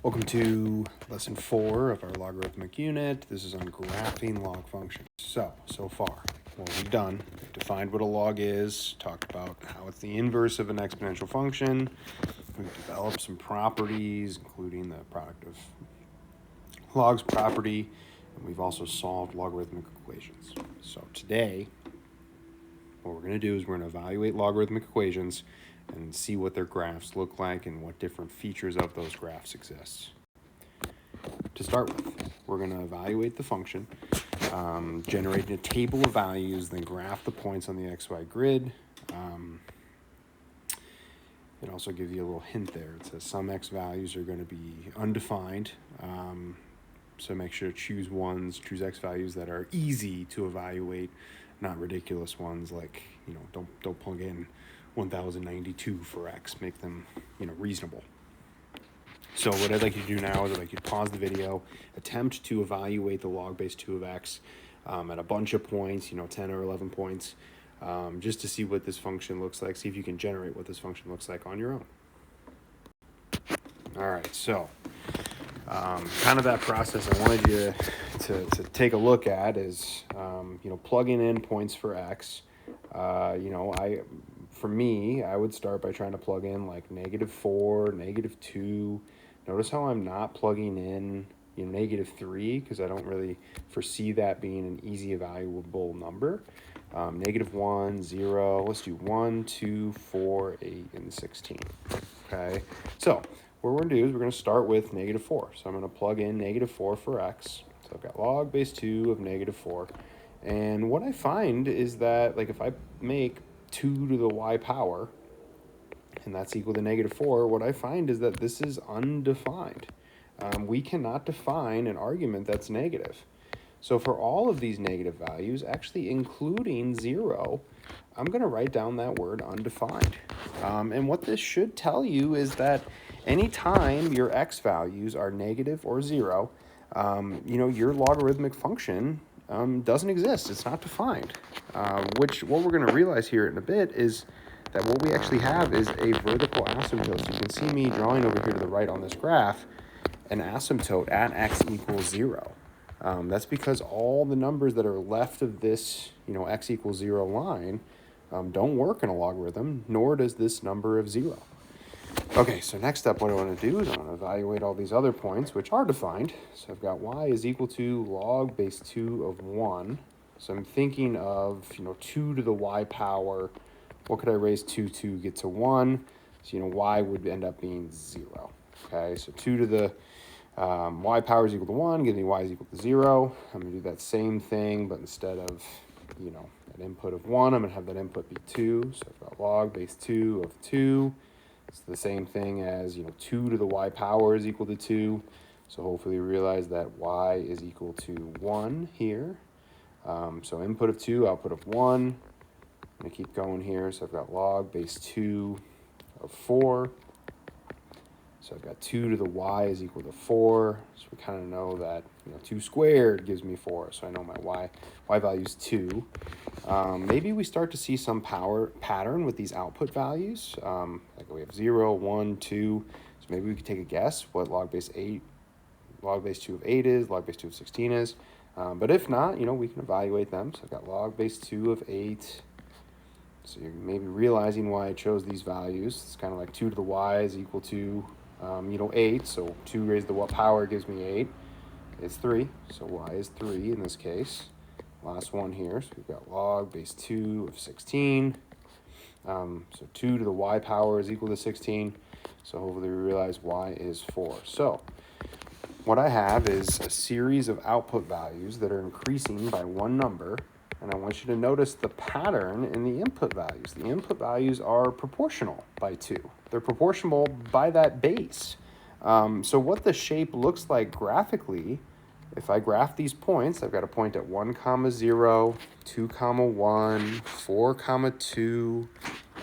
Welcome to lesson 4 of our logarithmic unit. This is on graphing log functions. So far, what we've done, we've defined what a log is, talked about how it's the inverse of an exponential function. We've developed some properties, including the product of logs property, and we've also solved logarithmic equations. So today, what we're going to do is we're going to evaluate logarithmic equations and see what their graphs look like and what different features of those graphs exist. To start with, we're going to evaluate the function, generating a table of values, then graph the points on the XY grid. It also gives you a little hint there. It says some x values are going to be undefined, so make sure to choose x values that are easy to evaluate, not ridiculous ones like, don't plug in 1092 for x, make them, reasonable. So what I'd like you to do now is I'd like you to pause the video, attempt to evaluate the log base 2 of x at a bunch of points, 10 or 11 points, just to see what this function looks like, see if you can generate what this function looks like on your own. All right, so kind of that process I wanted you to take a look at is, plugging in points for x. For me, I would start by trying to plug in like -4, -2. Notice how I'm not plugging in, -3, because I don't really foresee that being an easy evaluable number. -1, 0, let's do 1, 2, 4, 8, and 16. Okay, so what we're going to do is we're going to start with -4. So I'm going to plug in -4 for x. So I've got log base 2 of -4. And what I find is that, like, if I make 2 to the y power, and that's equal to -4, what I find is that this is undefined. We cannot define an argument that's negative. So for all of these negative values, actually including 0, I'm going to write down that word undefined. And what this should tell you is that anytime your x values are negative or 0, your logarithmic function doesn't exist. It's not defined. What we're going to realize here in a bit is that what we actually have is a vertical asymptote. So you can see me drawing over here to the right on this graph an asymptote at x equals 0. That's because all the numbers that are left of this, x equals 0 line don't work in a logarithm, nor does this number of 0. Okay, so next up, what I want to do is I want to evaluate all these other points, which are defined. So I've got y is equal to log base 2 of 1. So I'm thinking of, 2 to the y power. What could I raise 2 to get to 1? So, y would end up being 0. Okay, so 2 to the y power is equal to 1, gives me y is equal to 0. I'm going to do that same thing, but instead of, an input of 1, I'm going to have that input be 2. So I've got log base 2 of 2. It's the same thing as, 2 to the y power is equal to 2. So hopefully you realize that y is equal to 1 here. So input of 2, output of 1. I'm going to keep going here. So I've got log base 2 of 4. So I've got 2 to the y is equal to 4. So we kind of know that 2 squared gives me 4. So I know my y value is 2. Maybe we start to see some power pattern with these output values. Like we have 0, 1, 2. So maybe we could take a guess what log base 2 of 8 is, log base 2 of 16 is. But if not, we can evaluate them. So I've got log base 2 of 8. So you're maybe realizing why I chose these values. It's kind of like 2 to the y is equal to 8. So 2 raised to the power gives me 8. It's 3. So y is 3 in this case. Last one here. So we've got log base 2 of 16. So 2 to the y power is equal to 16. So hopefully we realize y is 4. So what I have is a series of output values that are increasing by one number. And I want you to notice the pattern in the input values. The input values are proportional by 2. They're proportional by that base. So what the shape looks like graphically, if I graph these points, I've got a point at 1, 0, 2, 1, 4, 2,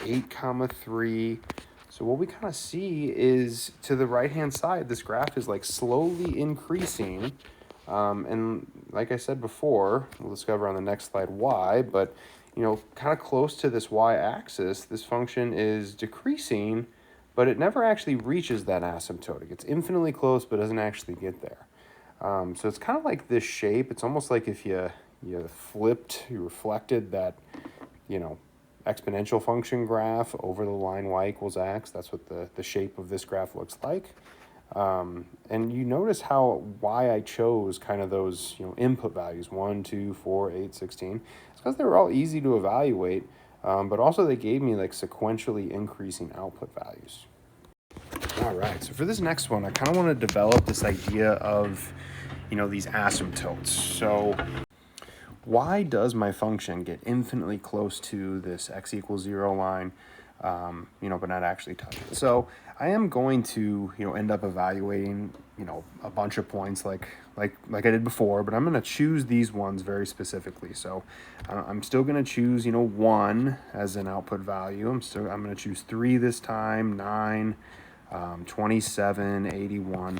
8, 3. So what we kind of see is to the right-hand side, this graph is like slowly increasing. And like I said before, we'll discover on the next slide why, but kind of close to this y-axis, this function is decreasing but it never actually reaches that asymptote. It gets infinitely close, but doesn't actually get there. So it's kind of like this shape. It's almost like if you reflected that, exponential function graph over the line y equals x. That's what the shape of this graph looks like. And you notice why I chose kind of those, input values, 1, 2, 4, 8, 16. It's because they were all easy to evaluate, but also they gave me like sequentially increasing output values. All right, so for this next one, I kind of want to develop this idea of, these asymptotes. So why does my function get infinitely close to this x equals 0 line, but not actually touch it? So I am going to, end up evaluating, a bunch of points like I did before, but I'm going to choose these ones very specifically. So I'm still going to choose, 1 as an output value. I'm going to choose 3 this time, 9, 27, 81.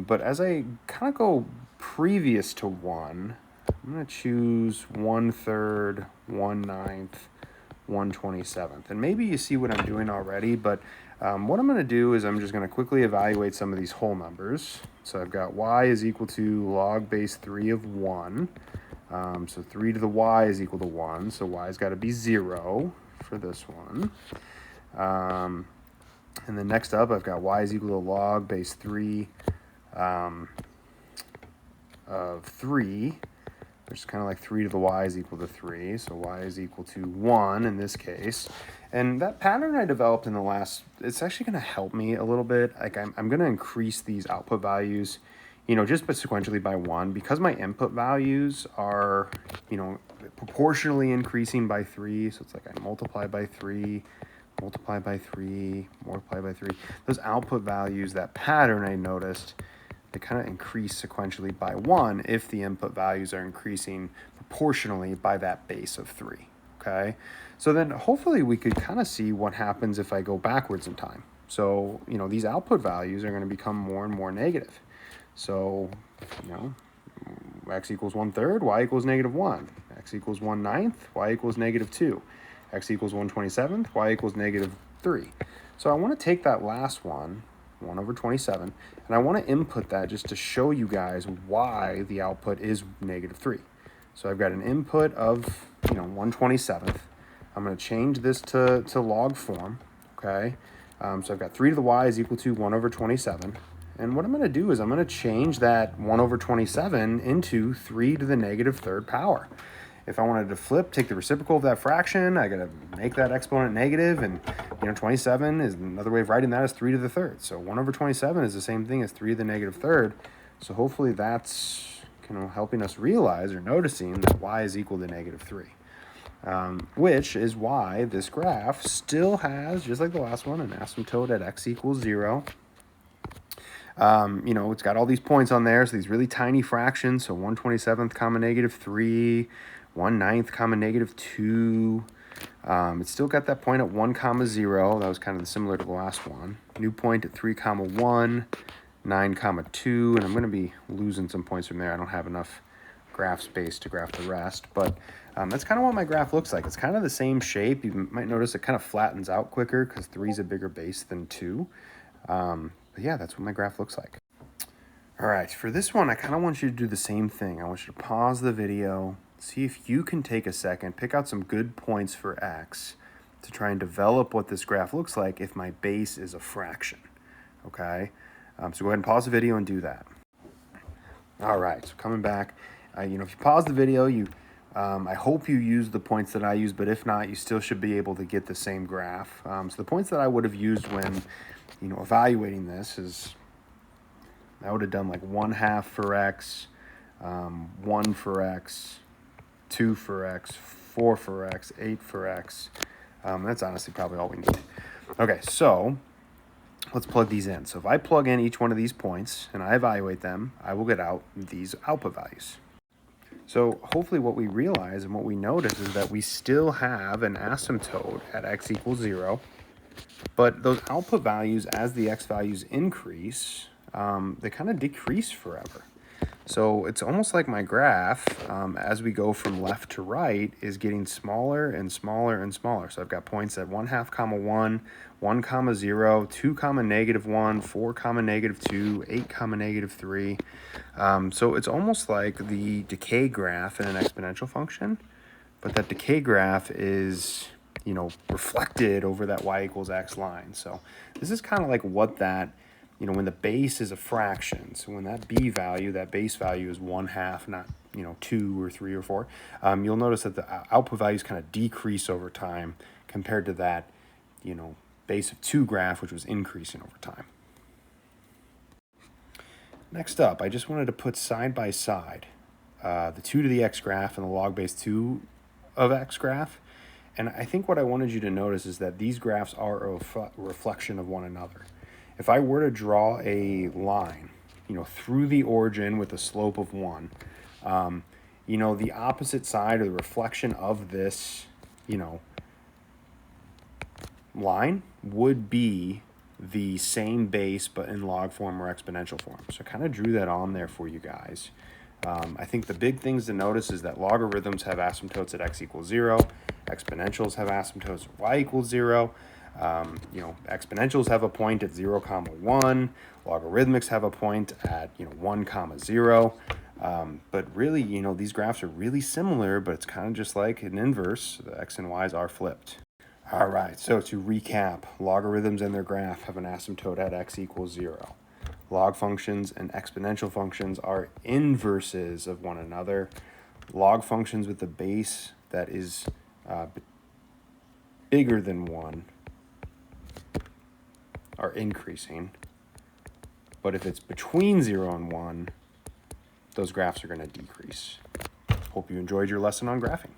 But as I kind of go previous to 1, I'm going to choose 1/3, 1/9, 1/27. And maybe you see what I'm doing already, but what I'm going to do is I'm just going to quickly evaluate some of these whole numbers. So I've got y is equal to log base 3 of 1. So 3 to the y is equal to 1. So y's got to be 0 for this one. And then next up, I've got y is equal to log base 3 of 3, which is kind of like 3 to the y is equal to 3. So y is equal to 1 in this case. And that pattern I developed in the last, it's actually going to help me a little bit. Like I'm going to increase these output values, just sequentially by 1, because my input values are, proportionally increasing by 3. So it's like I multiply by 3, multiply by 3, multiply by 3. Those output values, that pattern I noticed, they kind of increase sequentially by 1 if the input values are increasing proportionally by that base of 3, okay? So then hopefully we could kind of see what happens if I go backwards in time. So, these output values are going to become more and more negative. So, x equals 1/3, y equals -1. X equals 1/9, y equals -2. X equals 1/27, y equals -3. So I want to take that last one, 1/27, and I want to input that just to show you guys why the output is -3. So I've got an input of, 1/27. I'm going to change this to log form, okay? So I've got 3 to the y is equal to 1/27. And what I'm going to do is I'm going to change that 1/27 into 3 to the -3rd power. If I wanted to take the reciprocal of that fraction, I got to make that exponent negative, and 27 is another way of writing that as 3 to the 3rd. So 1/27 is the same thing as 3 to the -3rd. So hopefully that's helping us realize or noticing that y is equal to -3, which is why this graph still has, just like the last one, an asymptote at x equals 0. It's got all these points on there, so these really tiny fractions. So 1/27 comma -3, 1/9 comma -2. It's still got that point at 1 comma 0. That was kind of similar to the last one. New point at 3 comma 1, 9 comma 2, and I'm going to be losing some points from there. I don't have enough graph space to graph the rest, but that's kind of what my graph looks like. It's kind of the same shape. You might notice it kind of flattens out quicker because 3 is a bigger base than 2. But yeah, that's what my graph looks like. All right, for this one, I kind of want you to do the same thing. I want you to pause the video, see if you can take a second, pick out some good points for x to try and develop what this graph looks like if my base is a fraction, okay? So go ahead and pause the video and do that. All right, so coming back, if you pause the video, I hope you use the points that I use, but if not, you still should be able to get the same graph. So the points that I would have used when, evaluating this is, I would have done like 1/2 for x, 1 for x, 2 for x, 4 for x, 8 for x. That's honestly probably all we need. Okay, so let's plug these in. So if I plug in each one of these points and I evaluate them, I will get out these output values. So hopefully what we realize and what we notice is that we still have an asymptote at x equals 0, but those output values, as the x values increase, they kind of decrease forever. So it's almost like my graph, as we go from left to right, is getting smaller and smaller and smaller. So I've got points at 1/2, 1, 1, 0, 2, -1, 4, -2, 8, -3. So it's almost like the decay graph in an exponential function, but that decay graph is, reflected over that y equals x line. So this is kind of like what that, when the base is a fraction, so when that b value, that base value is 1/2, not, 2 or 3 or 4, you'll notice that the output values kind of decrease over time compared to that, base of 2 graph, which was increasing over time. Next up, I just wanted to put side by side the 2 to the x graph and the log base 2 of x graph. And I think what I wanted you to notice is that these graphs are a reflection of one another. If I were to draw a line, through the origin with a slope of 1, the opposite side or the reflection of this, line would be the same base but in log form or exponential form. So I kind of drew that on there for you guys. I think the big things to notice is that logarithms have asymptotes at x equals 0. Exponentials have asymptotes at y equals 0. Exponentials have a point at 0, 1. Logarithmics have a point at 1, 0. But really, these graphs are really similar, but it's kind of just like an inverse. The x and y's are flipped. All right, so to recap, logarithms and their graph have an asymptote at x equals 0. Log functions and exponential functions are inverses of one another. Log functions with a base that is bigger than 1 are increasing. But if it's between 0 and 1, those graphs are going to decrease. Hope you enjoyed your lesson on graphing.